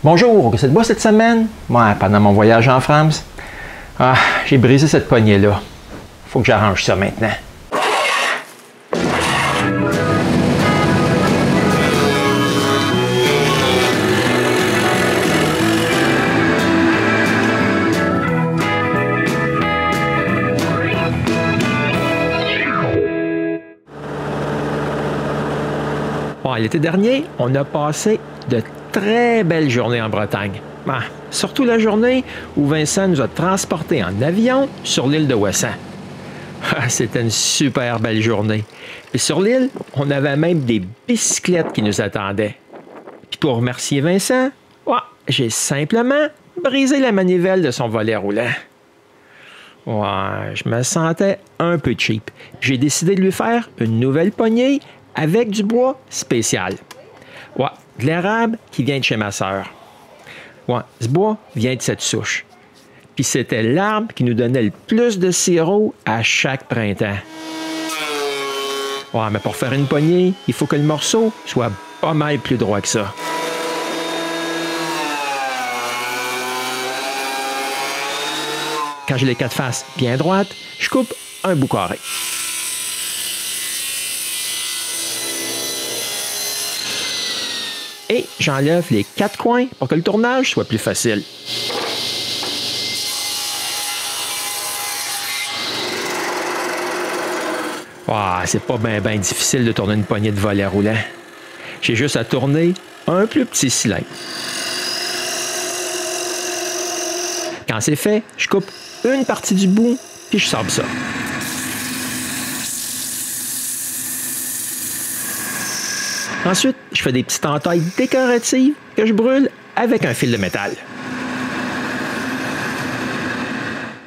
Bonjour, que c'est de bois cette semaine? Ouais, pendant mon voyage en France. Ah, j'ai brisé cette poignée-là. Faut que j'arrange ça maintenant. Bon, l'été dernier, on a passé de très belles journées en Bretagne. Ah, surtout la journée où Vincent nous a transportés en avion sur l'île de Ouessant. Ah, c'était une super belle journée. Et sur l'île, on avait même des bicyclettes qui nous attendaient. Puis pour remercier Vincent, j'ai simplement brisé la manivelle de son volet roulant. Ouais, je me sentais un peu cheap. J'ai décidé de lui faire une nouvelle poignée avec du bois spécial. Ouais, de l'érable qui vient de chez ma sœur. Ouais, ce bois vient de cette souche. Puis c'était l'arbre qui nous donnait le plus de sirop à chaque printemps. Ouais, mais pour faire une poignée, il faut que le morceau soit pas mal plus droit que ça. Quand j'ai les quatre faces bien droites, je coupe un bout carré. Et j'enlève les quatre coins pour que le tournage soit plus facile. C'est pas bien difficile de tourner une poignée de volet roulant. J'ai juste à tourner un plus petit cylindre. Quand c'est fait, je coupe une partie du bout puis je sabre ça. Ensuite, je fais des petites entailles décoratives que je brûle avec un fil de métal.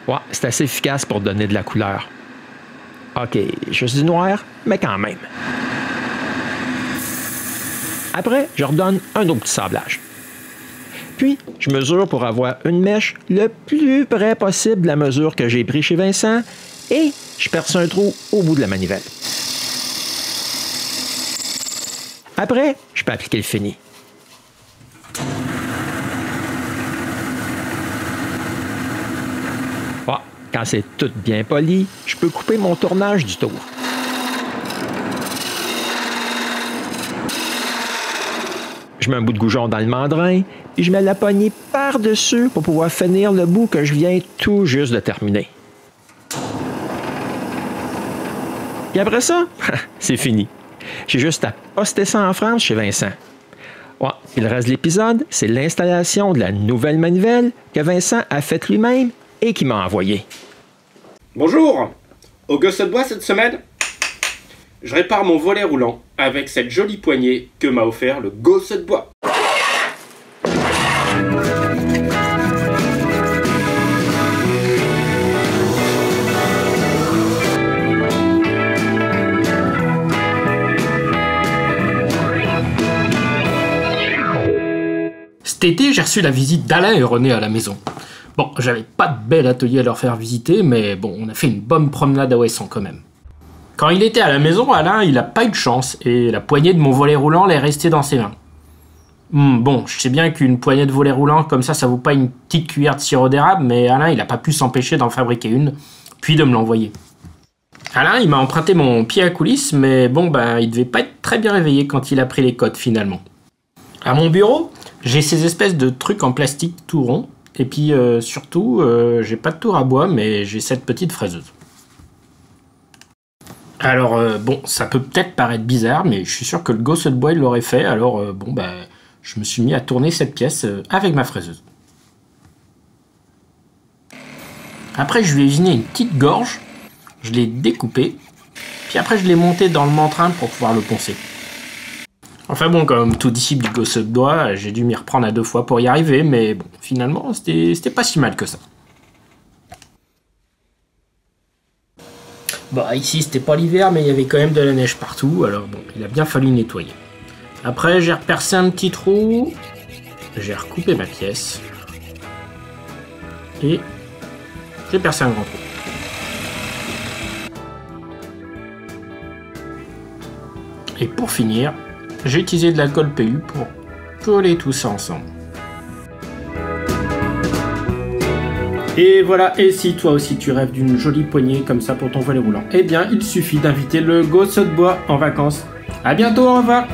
Ouais, c'est assez efficace pour donner de la couleur. OK, juste du noir, mais quand même. Après, je redonne un autre petit sablage. Puis, je mesure pour avoir une mèche le plus près possible de la mesure que j'ai pris chez Vincent et je perce un trou au bout de la manivelle. Après, je peux appliquer le fini. Quand c'est tout bien poli, je peux couper mon tournage du tour. Je mets un bout de goujon dans le mandrin, puis je mets la poignée par-dessus pour pouvoir finir le bout que je viens tout juste de terminer. Et après ça, c'est fini. J'ai juste à poster ça en France chez Vincent. Et le reste de l'épisode, c'est l'installation de la nouvelle manivelle que Vincent a faite lui-même et qui m'a envoyé. Bonjour! Au gosse de bois cette semaine, je répare mon volet roulant avec cette jolie poignée que m'a offert le gosse de bois. Cet été, j'ai reçu la visite d'Alain et René à la maison. Bon, j'avais pas de bel atelier à leur faire visiter, mais bon, on a fait une bonne promenade à Ouessant quand même. Quand il était à la maison, Alain, il a pas eu de chance, et la poignée de mon volet roulant est restée dans ses mains. Bon, je sais bien qu'une poignée de volet roulant comme ça vaut pas une petite cuillère de sirop d'érable, mais Alain, il a pas pu s'empêcher d'en fabriquer une, puis de me l'envoyer. Alain, il m'a emprunté mon pied à coulisses, mais bon, il devait pas être très bien réveillé quand il a pris les codes finalement. À mon bureau, j'ai ces espèces de trucs en plastique tout rond, et puis surtout, j'ai pas de tour à bois, mais j'ai cette petite fraiseuse. Alors ça peut peut-être paraître bizarre, mais je suis sûr que le gosse de bois il l'aurait fait, alors je me suis mis à tourner cette pièce avec ma fraiseuse. Après, je lui ai usiné une petite gorge, je l'ai découpé, puis après je l'ai monté dans le mantrin pour pouvoir le poncer. Enfin bon, comme tout disciple du gosse de bois, j'ai dû m'y reprendre à 2 fois pour y arriver, mais bon, finalement, c'était pas si mal que ça. Ici, c'était pas l'hiver, mais il y avait quand même de la neige partout, alors bon, il a bien fallu nettoyer. Après, j'ai repercé un petit trou, j'ai recoupé ma pièce, et j'ai percé un grand trou. Et pour finir, j'ai utilisé de la colle PU pour coller tout ça ensemble. Et voilà, et si toi aussi tu rêves d'une jolie poignée comme ça pour ton volet roulant, eh bien il suffit d'inviter le Gosse de Bois en vacances. À bientôt, au revoir.